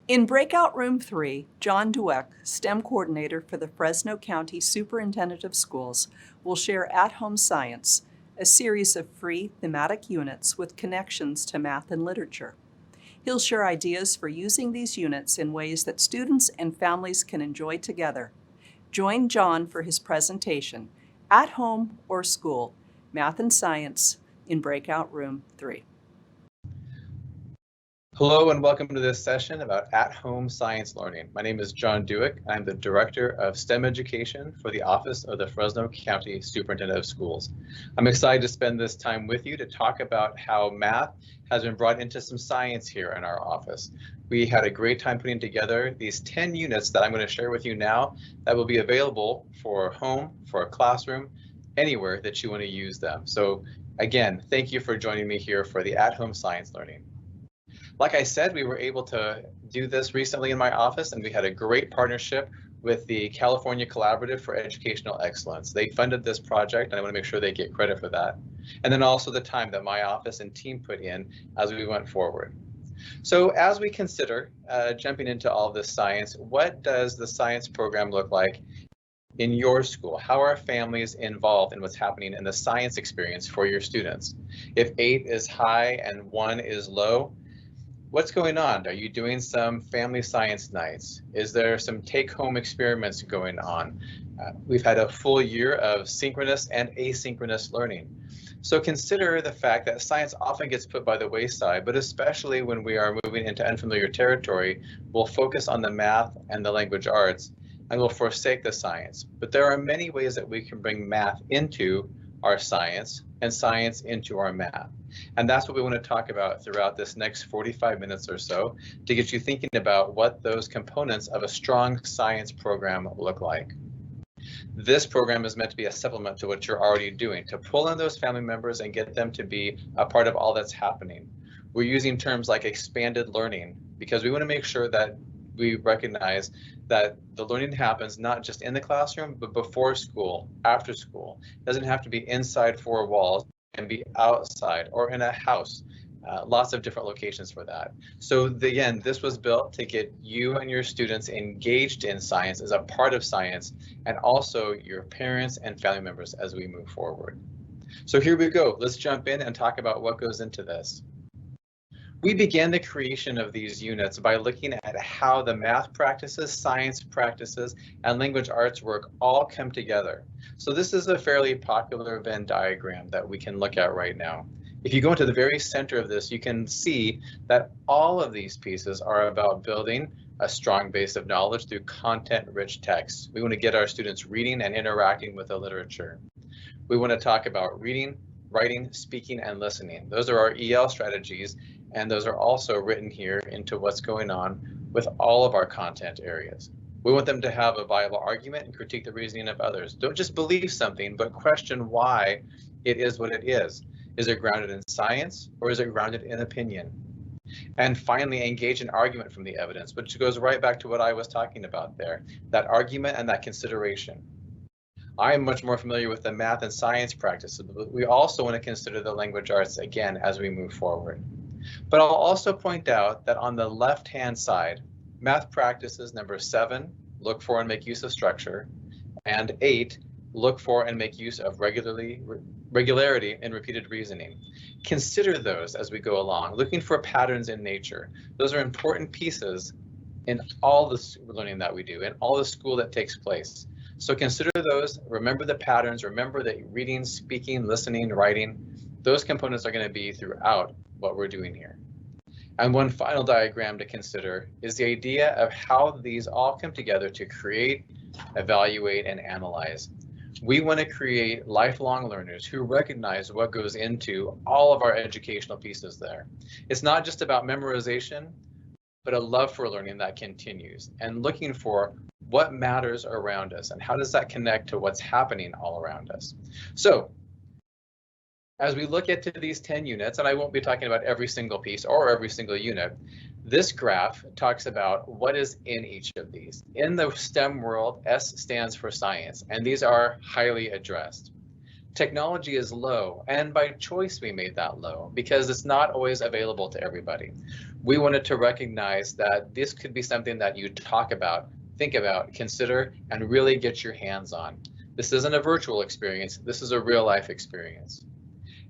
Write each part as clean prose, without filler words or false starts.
In Breakout Room 3, John Dueck, STEM Coordinator for the Fresno County Superintendent of Schools, will share At-Home Science, a series of free thematic units with connections to math and literature. He'll share ideas for using these units in ways that students and families can enjoy together. Join John for his presentation, At Home or School, Math and Science, in Breakout Room 3. Hello and welcome to this session about at-home science learning. My name is John Dueck. I'm the Director of STEM Education for the Office of the Fresno County Superintendent of Schools. I'm excited to spend this time with you to talk about how math has been brought into some science here in our office. We had a great time putting together these 10 units that I'm going to share with you now that will be available for home, for a classroom, anywhere that you want to use them. So again, thank you for joining me here for the at-home science learning. Like I said, we were able to do this recently in my office, and we had a great partnership with the California Collaborative for Educational Excellence. They funded this project, and I want to make sure they get credit for that. And then also the time that my office and team put in as we went forward. So as we consider jumping into all of this science, what does the science program look like in your school? How are families involved in what's happening in the science experience for your students? If 8 is high and 1 is low, what's going on? Are you doing some family science nights? Is there some take-home experiments going on? We've had a full year of synchronous and asynchronous learning. So consider the fact that science often gets put by the wayside, but especially when we are moving into unfamiliar territory, we'll focus on the math and the language arts, and we'll forsake the science. But there are many ways that we can bring math into our science and science into our math. And that's what we want to talk about throughout this next 45 minutes or so to get you thinking about what those components of a strong science program look like. This program is meant to be a supplement to what you're already doing, to pull in those family members and get them to be a part of all that's happening. We're using terms like expanded learning because we want to make sure that we recognize that the learning happens not just in the classroom, but before school, after school. It doesn't have to be inside 4 walls. Can be outside or in a house, lots of different locations for that. So again, this was built to get you and your students engaged in science as a part of science, and also your parents and family members as we move forward. So here we go. Let's jump in and talk about what goes into this. We began the creation of these units by looking at how the math practices, science practices, and language arts work all come together. So this is a fairly popular Venn diagram that we can look at right now. If you go into the very center of this, you can see that all of these pieces are about building a strong base of knowledge through content-rich texts. We want to get our students reading and interacting with the literature. We want to talk about reading, writing, speaking, and listening. Those are our EL strategies, and those are also written here into what's going on with all of our content areas. We want them to have a viable argument and critique the reasoning of others. Don't just believe something, but question why it is what it is. Is it grounded in science or is it grounded in opinion? And finally, engage in argument from the evidence, which goes right back to what I was talking about there, that argument and that consideration. I am much more familiar with the math and science practices, but we also want to consider the language arts again as we move forward. But I'll also point out that on the left-hand side, math practices number 7, look for and make use of structure, and 8, look for and make use of regularity and repeated reasoning. Consider those as we go along, looking for patterns in nature. Those are important pieces in all the learning that we do, in all the school that takes place. So consider those, remember the patterns, remember that reading, speaking, listening, writing, those components are going to be throughout what we're doing here. And one final diagram to consider is the idea of how these all come together to create, evaluate, and analyze. We want to create lifelong learners who recognize what goes into all of our educational pieces there. It's not just about memorization, but a love for learning that continues and looking for what matters around us and how does that connect to what's happening all around us. So as we look at these 10 units, and I won't be talking about every single piece or every single unit, this graph talks about what is in each of these. In the STEM world, S stands for science, and these are highly addressed. Technology is low, and by choice we made that low because it's not always available to everybody. We wanted to recognize that this could be something that you talk about, think about, consider, and really get your hands on. This isn't a virtual experience, this is a real life experience.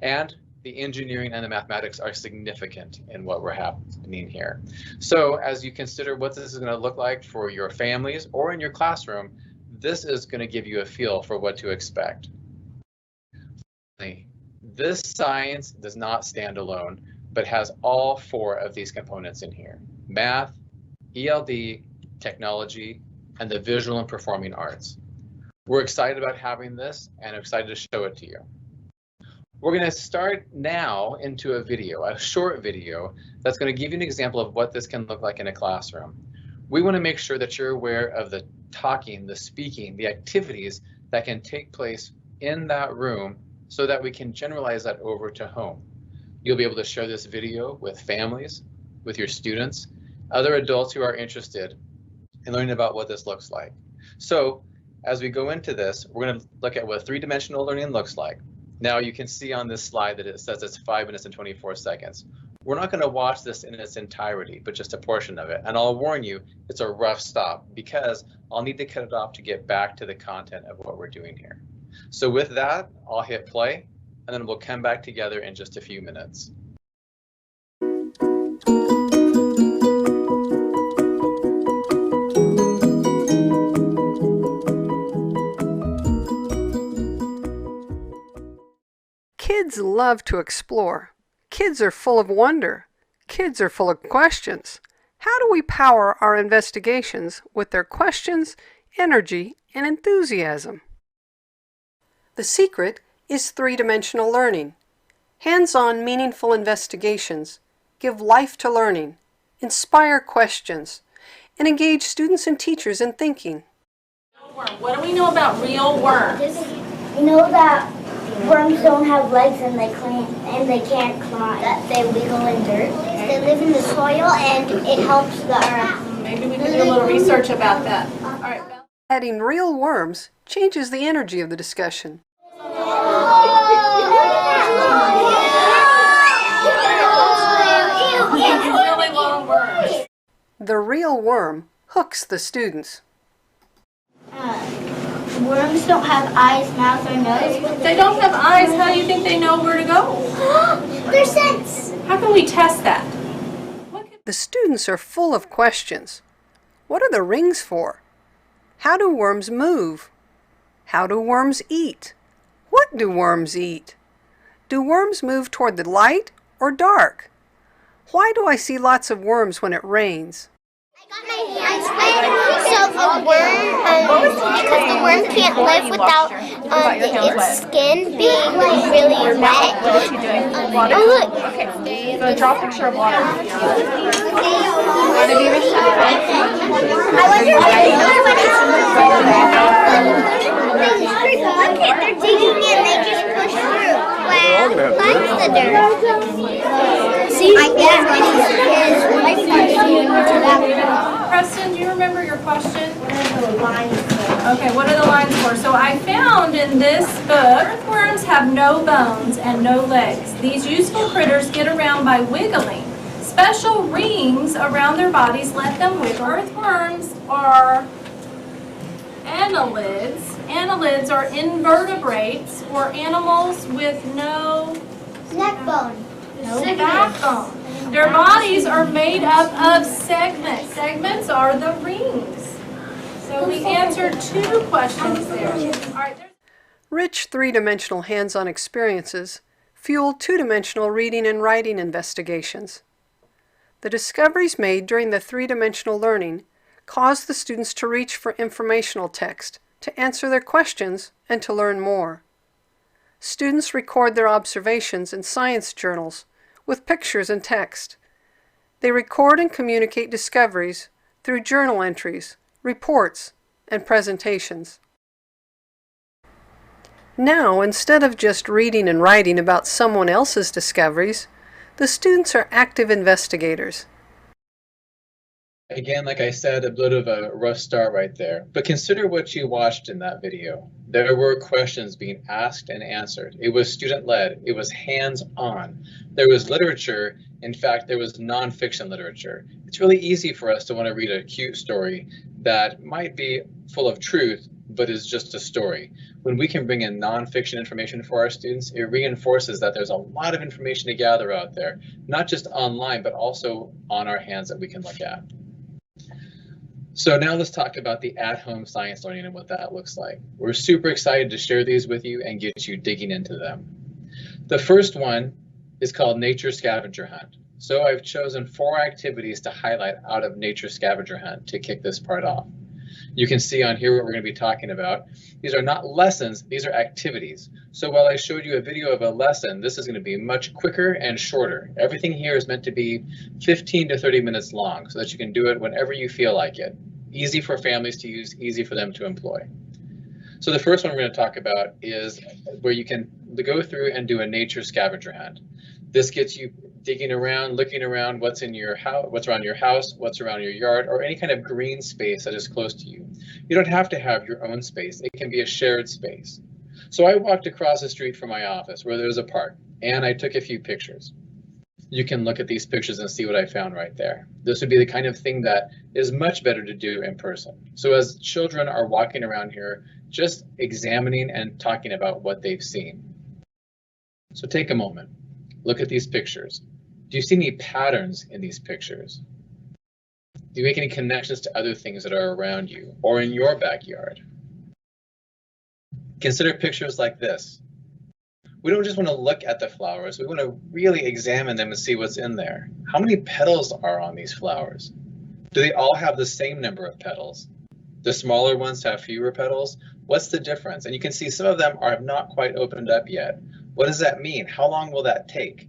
And the engineering and the mathematics are significant in what we're happening here. So as you consider what this is going to look like for your families or in your classroom, this is going to give you a feel for what to expect. This science does not stand alone, but has all 4 of these components in here: math, ELD, technology, and the visual and performing arts. We're excited about having this and excited to show it to you. We're going to start now into a video, a short video, that's going to give you an example of what this can look like in a classroom. We want to make sure that you're aware of the talking, the speaking, the activities that can take place in that room so that we can generalize that over to home. You'll be able to share this video with families, with your students, other adults who are interested in learning about what this looks like. So as we go into this, we're going to look at what 3-dimensional learning looks like. Now you can see on this slide that it says it's 5 minutes and 24 seconds. We're not going to watch this in its entirety, but just a portion of it. And I'll warn you, it's a rough stop because I'll need to cut it off to get back to the content of what we're doing here. So with that, I'll hit play, and then we'll come back together in just a few minutes. Kids love to explore. Kids are full of wonder. Kids are full of questions. How do we power our investigations with their questions, energy, and enthusiasm? The secret is 3-dimensional learning. Hands-on, meaningful investigations give life to learning, inspire questions, and engage students and teachers in thinking. What do we know about real worms? We know that worms don't have legs and they can't climb. That they wiggle in dirt. They live in the soil and it helps the earth. Maybe we can do a little research about that. All right. Adding real worms changes the energy of the discussion. Really long worms. The real worm hooks the students. Worms don't have eyes, mouth, or nose. If they don't have eyes, how do you think they know where to go? Their sense. How can we test that? The students are full of questions. What are the rings for? How do worms move? How do worms eat? What do worms eat? Do worms move toward the light or dark? Why do I see lots of worms when it rains? I got my hands wet, so a worm, because the worm can't live without its skin being really wet. What is he doing? Water? Oh look! Okay, so draw a picture of water. I wonder look it, they're digging in, they just push through. Wow, that's the dirt. See, Preston, do you remember your question? Okay, what are the lines for? So I found in this book, earthworms have no bones and no legs. These useful critters get around by wiggling. Special rings around their bodies let them wiggle. Earthworms are annelids. Annelids are invertebrates or animals with no neck bone. no backbone. Their bodies are made up of segments. Segments are the rings. So we answered 2 questions there. All right. Rich 3-dimensional hands-on experiences fuel 2-dimensional reading and writing investigations. The discoveries made during the 3-dimensional learning cause the students to reach for informational text, to answer their questions, and to learn more. Students record their observations in science journals with pictures and text. They record and communicate discoveries through journal entries, reports, and presentations. Now, instead of just reading and writing about someone else's discoveries, the students are active investigators. Again, like I said, a bit of a rough start right there, but consider what you watched in that video. There were questions being asked and answered. It was student-led, it was hands-on. There was literature, in fact, there was nonfiction literature. It's really easy for us to want to read a cute story that might be full of truth, but is just a story. When we can bring in nonfiction information for our students, it reinforces that there's a lot of information to gather out there, not just online, but also on our hands that we can look at. So now let's talk about the at-home science learning and what that looks like. We're super excited to share these with you and get you digging into them. The first one is called Nature Scavenger Hunt. So I've chosen 4 activities to highlight out of Nature Scavenger Hunt to kick this part off. You can see on here what we're going to be talking about. These are not lessons, these are activities. So while I showed you a video of a lesson, this is going to be much quicker and shorter. Everything here is meant to be 15 to 30 minutes long so that you can do it whenever you feel like it. Easy for families to use, easy for them to employ. So the first one we're going to talk about is where you can go through and do a nature scavenger hunt. This gets you digging around, looking around what's in your house, what's around your house, what's around your yard, or any kind of green space that is close to you. You don't have to have your own space. It can be a shared space. So I walked across the street from my office where there's a park, and I took a few pictures. You can look at these pictures and see what I found right there. This would be the kind of thing that is much better to do in person. So as children are walking around here, just examining and talking about what they've seen. So take a moment, look at these pictures. Do you see any patterns in these pictures? Do you make any connections to other things that are around you or in your backyard? Consider pictures like this. We don't just want to look at the flowers, we want to really examine them and see what's in there. How many petals are on these flowers? Do they all have the same number of petals? The smaller ones have fewer petals? What's the difference? And you can see some of them are not quite opened up yet. What does that mean? How long will that take?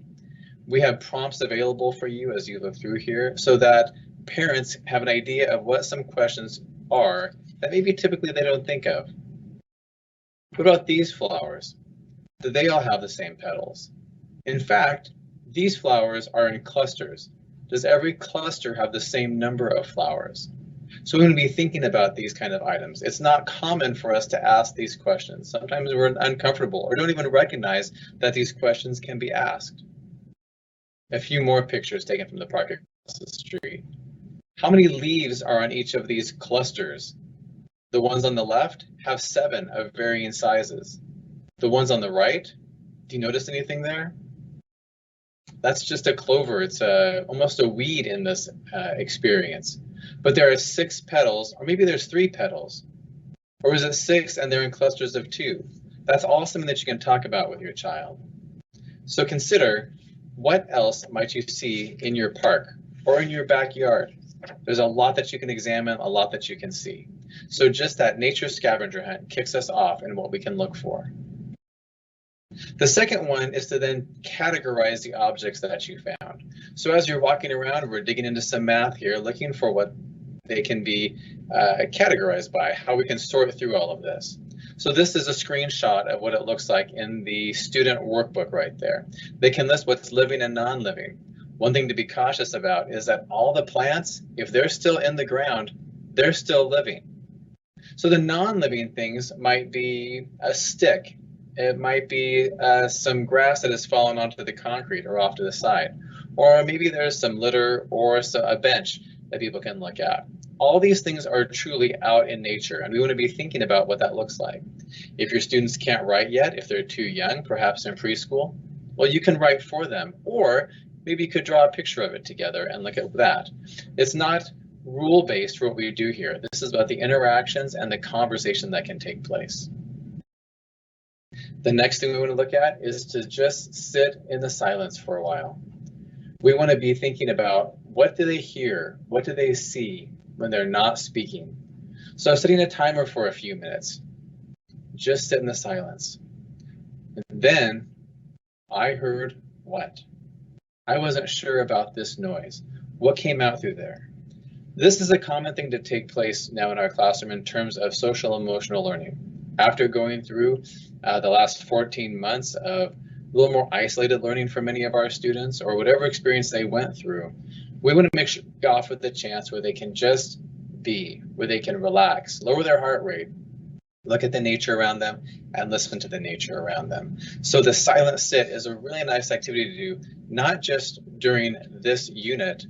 We have prompts available for you as you look through here so that parents have an idea of what some questions are that maybe typically they don't think of. What about these flowers? Do they all have the same petals? In fact, these flowers are in clusters. Does every cluster have the same number of flowers? So we're going to be thinking about these kind of items. It's not common for us to ask these questions. Sometimes we're uncomfortable or don't even recognize that these questions can be asked. A few more pictures taken from the park across the street. How many leaves are on each of these clusters? The ones on the left have 7 of varying sizes. The ones on the right, do you notice anything there? That's just a clover. It's almost a weed in this experience. But there are 6 petals, or maybe there's 3 petals. Or is it 6 and they're in clusters of 2? That's all something that you can talk about with your child. So consider, what else might you see in your park or in your backyard? There's a lot that you can examine, a lot that you can see. So just that nature scavenger hunt kicks us off in what we can look for. The second one is to then categorize the objects that you found. So as you're walking around, we're digging into some math here, looking for what they can be categorized by, how we can sort through all of this. So this is a screenshot of what it looks like in the student workbook right there. They can list what's living and non-living. One thing to be cautious about is that all the plants, if they're still in the ground, they're still living. So the non-living things might be a stick. It might be some grass that has fallen onto the concrete or off to the side. Or maybe there's some litter or a bench that people can look at. All these things are truly out in nature, and we want to be thinking about what that looks like. If your students can't write yet, if they're too young, perhaps in preschool, well, you can write for them. Or maybe you could draw a picture of it together and look at that. It's not rule-based for what we do here. This is about the interactions and the conversation that can take place. The next thing we want to look at is to just sit in the silence for a while. We want to be thinking about, what do they hear? What do they see when they're not speaking? So setting a timer for a few minutes. Just sit in the silence. And then I heard what? I wasn't sure about this noise. What came out through there? This is a common thing to take place now in our classroom in terms of social emotional learning. After going through the last 14 months of a little more isolated learning for many of our students, or whatever experience they went through, We want to make sure we offer the chance where they can just be, where they can relax, lower their heart rate, look at the nature around them, and listen to the nature around them. So the silent sit is a really nice activity to do, not just during this unit,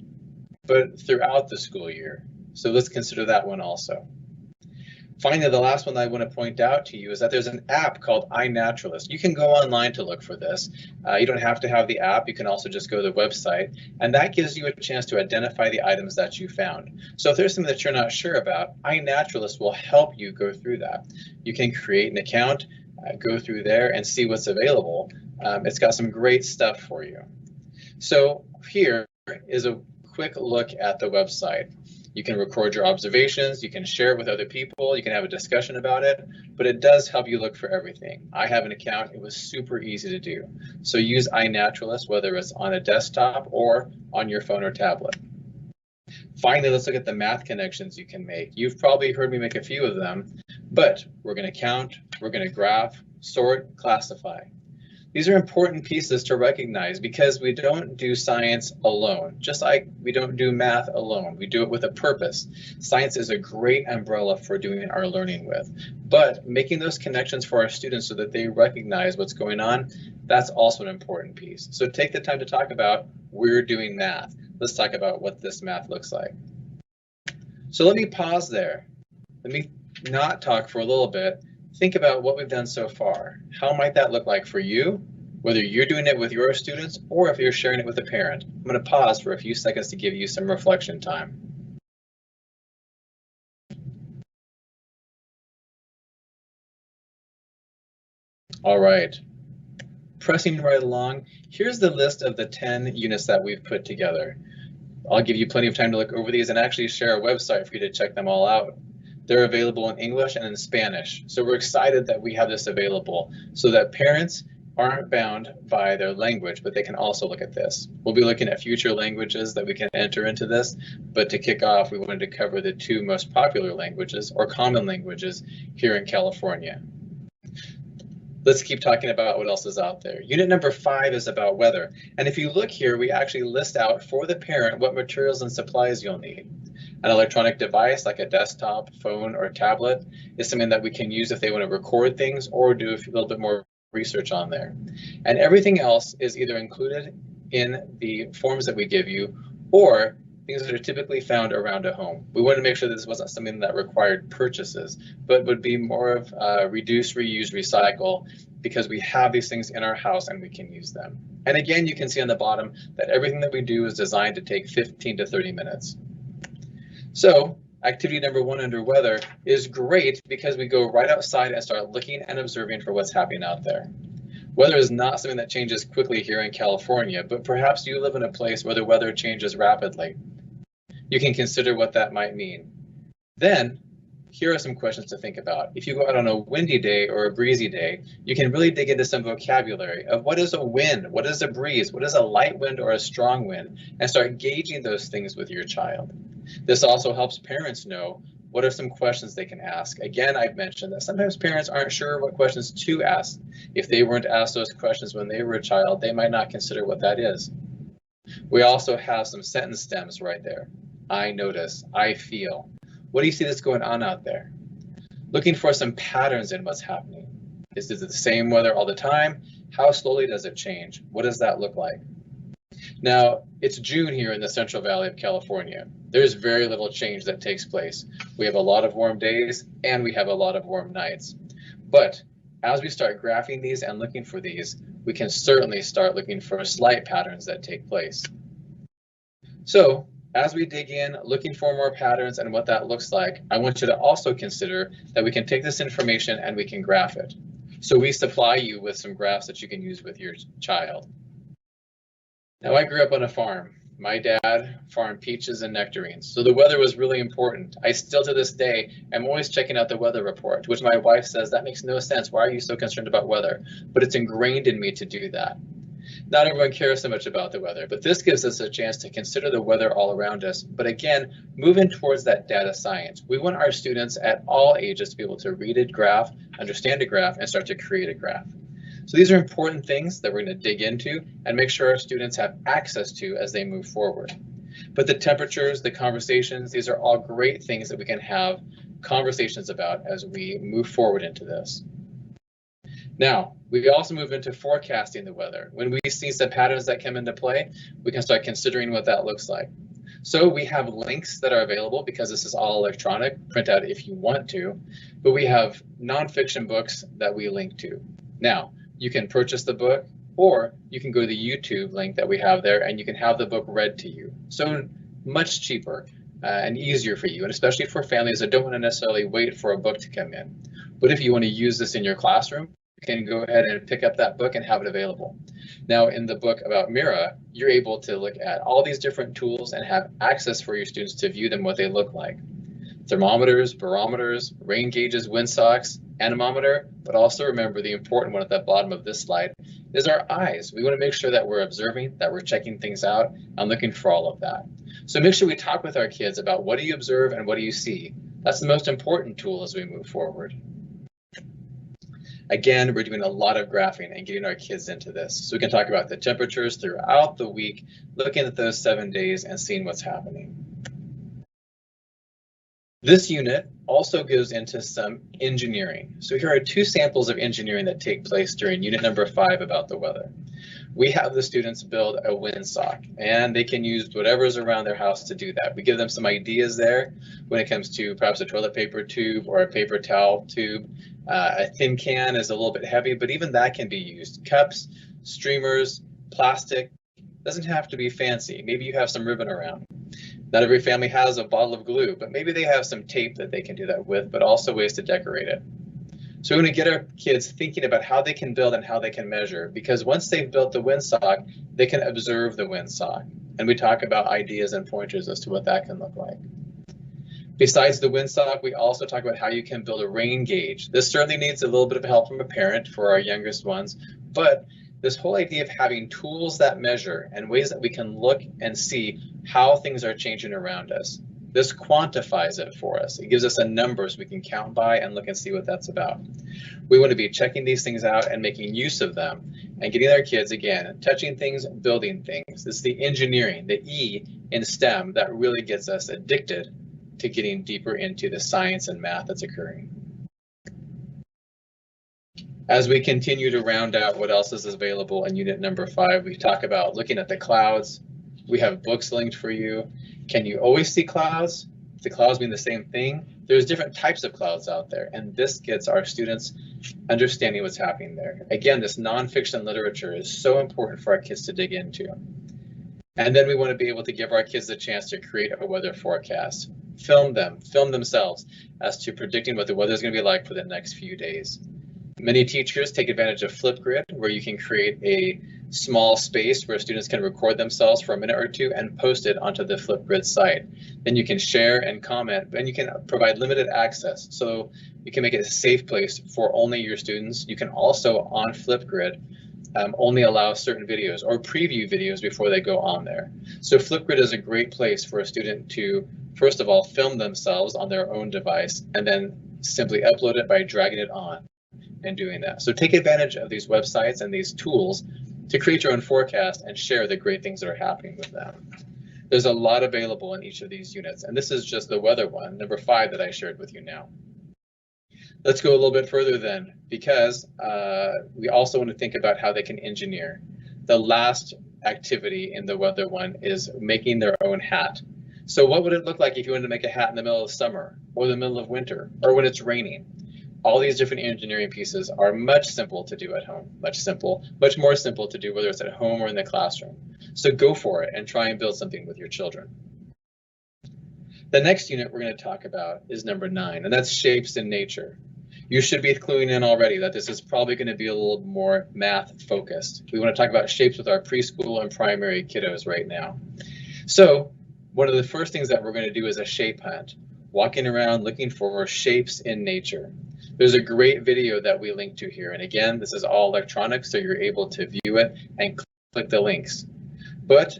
but throughout the school year. So let's consider that one also. Finally, the last one that I want to point out to you is that there's an app called iNaturalist. You can go online to look for this. You don't have to have the app. You can also just go to the website, and that gives you a chance to identify the items that you found. So if there's something that you're not sure about, iNaturalist will help you go through that. You can create an account, go through there and see what's available. It's got some great stuff for you. So here is a quick look at the website. You can record your observations, you can share it with other people, you can have a discussion about it, but it does help you look for everything. I have an account, it was super easy to do. So use iNaturalist, whether it's on a desktop or on your phone or tablet. Finally, let's look at the math connections you can make. You've probably heard me make a few of them, but we're going to count, we're going to graph, sort, classify. These are important pieces to recognize because we don't do science alone, just like we don't do math alone. We do it with a purpose. Science is a great umbrella for doing our learning with, but making those connections for our students so that they recognize what's going on, that's also an important piece. So take the time to talk about we're doing math. Let's talk about what this math looks like. So let me pause there. Let me not talk for a little bit. Think about what we've done so far. How might that look like for you, whether you're doing it with your students or if you're sharing it with a parent? I'm going to pause for a few seconds to give you some reflection time. All right, pressing right along, here's the list of the 10 units that we've put together. I'll give you plenty of time to look over these and actually share a website for you to check them all out. They're available in English and in Spanish. So we're excited that we have this available so that parents aren't bound by their language, but they can also look at this. We'll be looking at future languages that we can enter into this, but to kick off, we wanted to cover the 2 most popular languages or common languages here in California. Let's keep talking about what else is out there. Unit number 5 is about weather. And if you look here, we actually list out for the parent what materials and supplies you'll need. An electronic device like a desktop, phone, or tablet is something that we can use if they want to record things or do a little bit more research on there. And everything else is either included in the forms that we give you or things that are typically found around a home. We wanted to make sure that this wasn't something that required purchases, but would be more of reduce, reuse, recycle, because we have these things in our house and we can use them. And again, you can see on the bottom that everything that we do is designed to take 15 to 30 minutes. So activity number 1 under weather is great because we go right outside and start looking and observing for what's happening out there. Weather is not something that changes quickly here in California, but perhaps you live in a place where the weather changes rapidly. You can consider what that might mean. Then, here are some questions to think about. If you go out on a windy day or a breezy day, you can really dig into some vocabulary of what is a wind, what is a breeze, what is a light wind or a strong wind, and start gauging those things with your child. This also helps parents know what are some questions they can ask. Again, I've mentioned that sometimes parents aren't sure what questions to ask. If they weren't asked those questions when they were a child, they might not consider what that is. We also have some sentence stems right there. I notice, I feel. What do you see that's going on out there? Looking for some patterns in what's happening. Is it the same weather all the time? How slowly does it change? What does that look like? Now, it's June here in the Central Valley of California. There's very little change that takes place. We have a lot of warm days and we have a lot of warm nights. But as we start graphing these and looking for these, we can certainly start looking for slight patterns that take place. So as we dig in, looking for more patterns and what that looks like, I want you to also consider that we can take this information and we can graph it. So we supply you with some graphs that you can use with your child. Now, I grew up on a farm. My dad farmed peaches and nectarines, so the weather was really important. I still to this day am always checking out the weather report, which my wife says that makes no sense. Why are you so concerned about weather? But it's ingrained in me to do that. Not everyone cares so much about the weather, but this gives us a chance to consider the weather all around us. But again, moving towards that data science. We want our students at all ages to be able to read a graph, understand a graph, and start to create a graph. So these are important things that we're going to dig into and make sure our students have access to as they move forward. But the temperatures, the conversations, these are all great things that we can have conversations about as we move forward into this. Now, we also move into forecasting the weather. When we see some patterns that come into play, we can start considering what that looks like. So we have links that are available because this is all electronic, print out if you want to, but we have nonfiction books that we link to. Now, you can purchase the book, or you can go to the YouTube link that we have there and you can have the book read to you. So much cheaper and easier for you, and especially for families that don't want to necessarily wait for a book to come in. But if you want to use this in your classroom, you can go ahead and pick up that book and have it available. Now, in the book about Mira, you're able to look at all these different tools and have access for your students to view them, what they look like. Thermometers, barometers, rain gauges, windsocks, anemometer, but also remember the important one at the bottom of this slide is our eyes. We want to make sure that we're observing, that we're checking things out, and looking for all of that. So make sure we talk with our kids about what do you observe and what do you see. That's the most important tool as we move forward. Again, we're doing a lot of graphing and getting our kids into this. So we can talk about the temperatures throughout the week, looking at those 7 days and seeing what's happening. This unit also goes into some engineering. So here are two samples of engineering that take place during unit number 5 about the weather. We have the students build a windsock, and they can use whatever's around their house to do that. We give them some ideas there when it comes to perhaps a toilet paper tube or a paper towel tube. A tin can is a little bit heavy, but even that can be used. Cups, streamers, plastic, doesn't have to be fancy. Maybe you have some ribbon around. Not every family has a bottle of glue, but maybe they have some tape that they can do that with, but also ways to decorate it. So we want to get our kids thinking about how they can build and how they can measure, because once they've built the windsock, they can observe the windsock. And we talk about ideas and pointers as to what that can look like. Besides the windsock, we also talk about how you can build a rain gauge. This certainly needs a little bit of help from a parent for our youngest ones, but this whole idea of having tools that measure and ways that we can look and see how things are changing around us. This quantifies it for us. It gives us a numbers we can count by and look and see what that's about. We want to be checking these things out and making use of them and getting our kids, again, touching things, building things. This is the engineering, the E in STEM that really gets us addicted to getting deeper into the science and math that's occurring. As we continue to round out what else is available in unit number 5, we talk about looking at the clouds. We have books linked for you. Can you always see clouds? If the clouds mean the same thing, there's different types of clouds out there, and this gets our students understanding what's happening there. Again, this nonfiction literature is so important for our kids to dig into. And then we want to be able to give our kids the chance to create a weather forecast. Film themselves as to predicting what the weather is going to be like for the next few days. Many teachers take advantage of Flipgrid, where you can create a small space where students can record themselves for a minute or two and post it onto the Flipgrid site. Then you can share and comment, and you can provide limited access. So you can make it a safe place for only your students. You can also, on Flipgrid, only allow certain videos or preview videos before they go on there. So Flipgrid is a great place for a student to, first of all, film themselves on their own device, and then simply upload it by dragging it on and doing that. So take advantage of these websites and these tools to create your own forecast and share the great things that are happening with them. There's a lot available in each of these units, and this is just the weather one, number 5 that I shared with you now. Let's go a little bit further then, because we also want to think about how they can engineer. The last activity in the weather one is making their own hat. So what would it look like if you wanted to make a hat in the middle of summer or the middle of winter or when it's raining? All these different engineering pieces are much simple to do at home, much more simple to do whether it's at home or in the classroom. So go for it and try and build something with your children. The next unit we're going to talk about is number 9, and that's shapes in nature. You should be cluing in already that this is probably going to be a little more math focused. We want to talk about shapes with our preschool and primary kiddos right now. So one of the first things that we're going to do is a shape hunt, walking around looking for shapes in nature. There's a great video that we link to here. And again, this is all electronic, so you're able to view it and click the links. But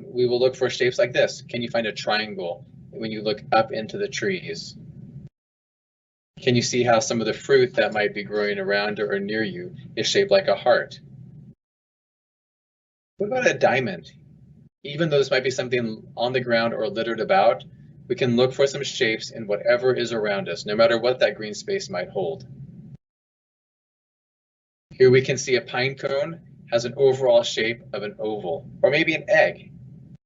we will look for shapes like this. Can you find a triangle when you look up into the trees? Can you see how some of the fruit that might be growing around or near you is shaped like a heart? What about a diamond? Even though this might be something on the ground or littered about, we can look for some shapes in whatever is around us, no matter what that green space might hold. Here we can see a pine cone has an overall shape of an oval, or maybe an egg.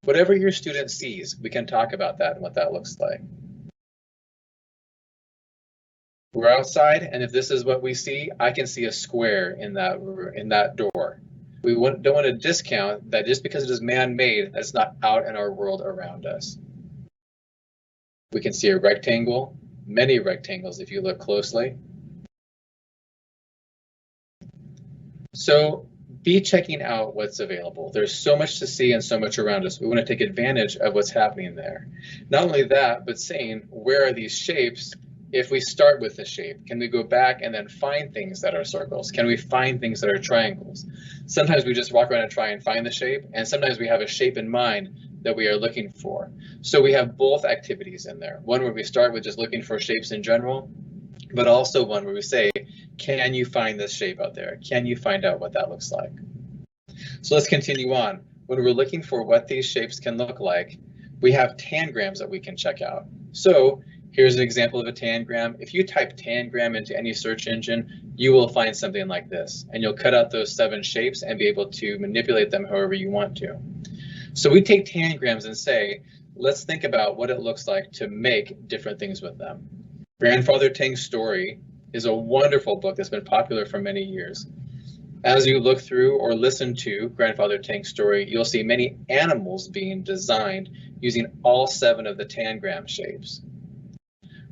Whatever your student sees, we can talk about that and what that looks like. We're outside, and if this is what we see, I can see a square in that door. We don't want to discount that just because it is man-made, that's not out in our world around us. We can see a rectangle, many rectangles if you look closely. So be checking out what's available. There's so much to see and so much around us. We want to take advantage of what's happening there. Not only that, but saying, where are these shapes? If we start with the shape, can we go back and then find things that are circles? Can we find things that are triangles? Sometimes we just walk around and try and find the shape, and sometimes we have a shape in mind that we are looking for. So we have both activities in there. One where we start with just looking for shapes in general, but also one where we say, can you find this shape out there? Can you find out what that looks like? So let's continue on. When we're looking for what these shapes can look like, we have tangrams that we can check out. So here's an example of a tangram. If you type tangram into any search engine, you will find something like this, and you'll cut out those 7 shapes and be able to manipulate them however you want to. So we take tangrams and say, let's think about what it looks like to make different things with them. Grandfather Tang's Story is a wonderful book that's been popular for many years. As you look through or listen to Grandfather Tang's Story, you'll see many animals being designed using all 7 of the tangram shapes.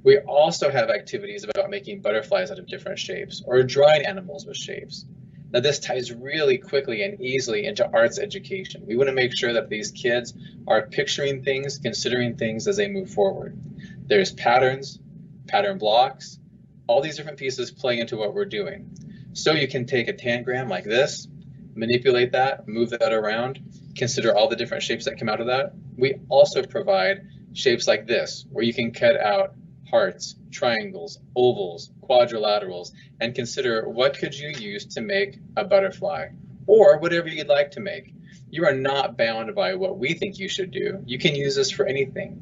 We also have activities about making butterflies out of different shapes or drawing animals with shapes. Now this ties really quickly and easily into arts education. We want to make sure that these kids are picturing things, considering things as they move forward. There's patterns, pattern blocks, all these different pieces play into what we're doing. So you can take a tangram like this, manipulate that, move that around, consider all the different shapes that come out of that. We also provide shapes like this, where you can cut out hearts, triangles, ovals, quadrilaterals, and consider what could you use to make a butterfly, or whatever you'd like to make. You are not bound by what we think you should do. You can use this for anything.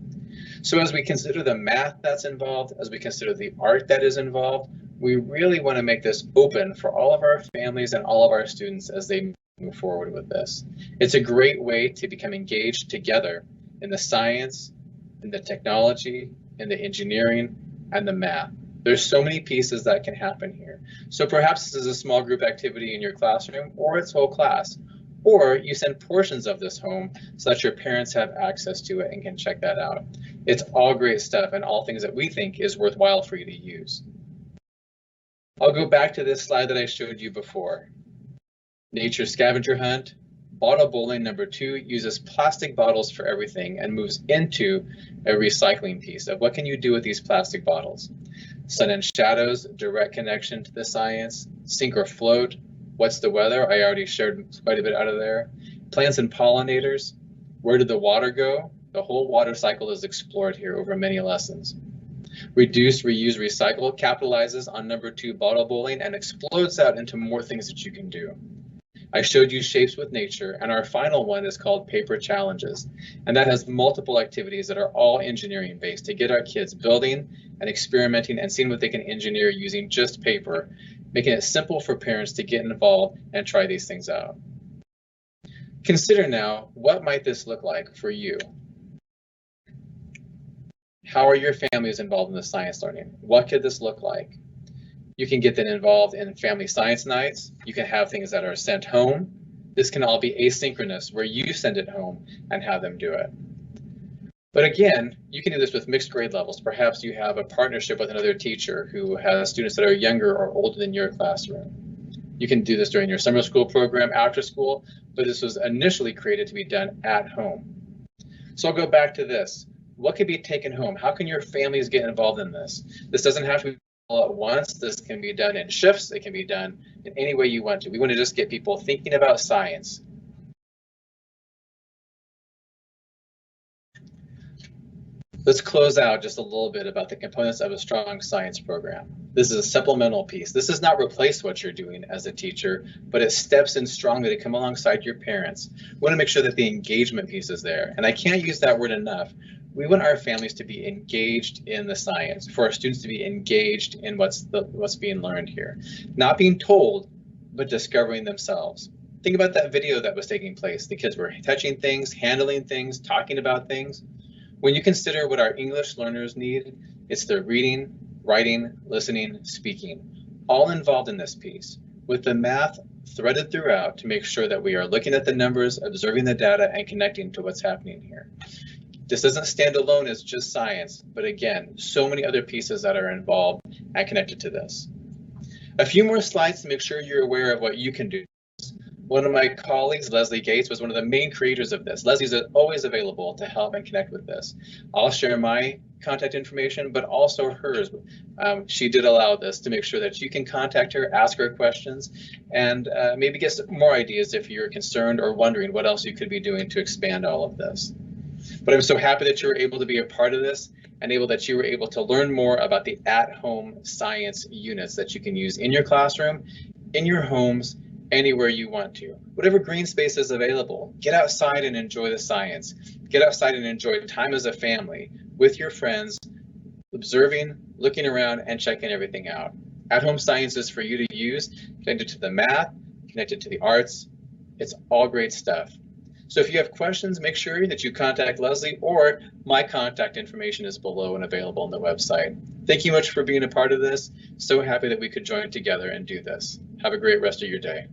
So as we consider the math that's involved, as we consider the art that is involved, we really want to make this open for all of our families and all of our students as they move forward with this. It's a great way to become engaged together in the science, in the technology, in the engineering, and the math. There's so many pieces that can happen here. So perhaps this is a small group activity in your classroom, or it's whole class, or you send portions of this home so that your parents have access to it and can check that out. It's all great stuff and all things that we think is worthwhile for you to use. I'll go back to this slide that I showed you before. Nature Scavenger Hunt. Bottle bowling number 2 uses plastic bottles for everything and moves into a recycling piece of what can you do with these plastic bottles. Sun and shadows, direct connection to the science. Sink or float, what's the weather? I already shared quite a bit out of there. Plants and pollinators, where did the water go? The whole water cycle is explored here over many lessons. Reduce, reuse, recycle capitalizes on number 2 bottle bowling and explodes out into more things that you can do. I showed you shapes with nature, and our final one is called paper challenges. And that has multiple activities that are all engineering based to get our kids building and experimenting and seeing what they can engineer using just paper, making it simple for parents to get involved and try these things out. Consider now, what might this look like for you? How are your families involved in the science learning? What could this look like? You can get them involved in family science nights. You can have things that are sent home. This can all be asynchronous, where you send it home and have them do it. But again, you can do this with mixed grade levels. Perhaps you have a partnership with another teacher who has students that are younger or older than your classroom. You can do this during your summer school program, after school, but this was initially created to be done at home. So I'll go back to this. What could be taken home? How can your families get involved in this? This doesn't have to be all at once. This can be done in shifts. It can be done in any way you want to. We want to just get people thinking about science. Let's close out just a little bit about the components of a strong science program. This is a supplemental piece. This does not replace what you're doing as a teacher, but it steps in strongly to come alongside your parents. We want to make sure that the engagement piece is there. And I can't use that word enough. We want our families to be engaged in the science, for our students to be engaged in what's being learned here. Not being told, but discovering themselves. Think about that video that was taking place. The kids were touching things, handling things, talking about things. When you consider what our English learners need, it's their reading, writing, listening, speaking, all involved in this piece, with the math threaded throughout to make sure that we are looking at the numbers, observing the data, and connecting to what's happening here. This doesn't stand alone as just science, but again, so many other pieces that are involved and connected to this. A few more slides to make sure you're aware of what you can do. One of my colleagues, Leslie Gates, was one of the main creators of this. Leslie's always available to help and connect with this. I'll share my contact information, but also hers. She did allow this to make sure that you can contact her, ask her questions, and maybe get some more ideas if you're concerned or wondering what else you could be doing to expand all of this. But I'm so happy that you were able to be a part of this and that you were able to learn more about the at-home science units that you can use in your classroom, in your homes, anywhere you want to. Whatever green space is available, get outside and enjoy the science. Get outside and enjoy time as a family with your friends, observing, looking around, and checking everything out. At-home science is for you to use, connected to the math, connected to the arts. It's all great stuff. So if you have questions, make sure that you contact Leslie, or my contact information is below and available on the website. Thank you much for being a part of this. So happy that we could join together and do this. Have a great rest of your day.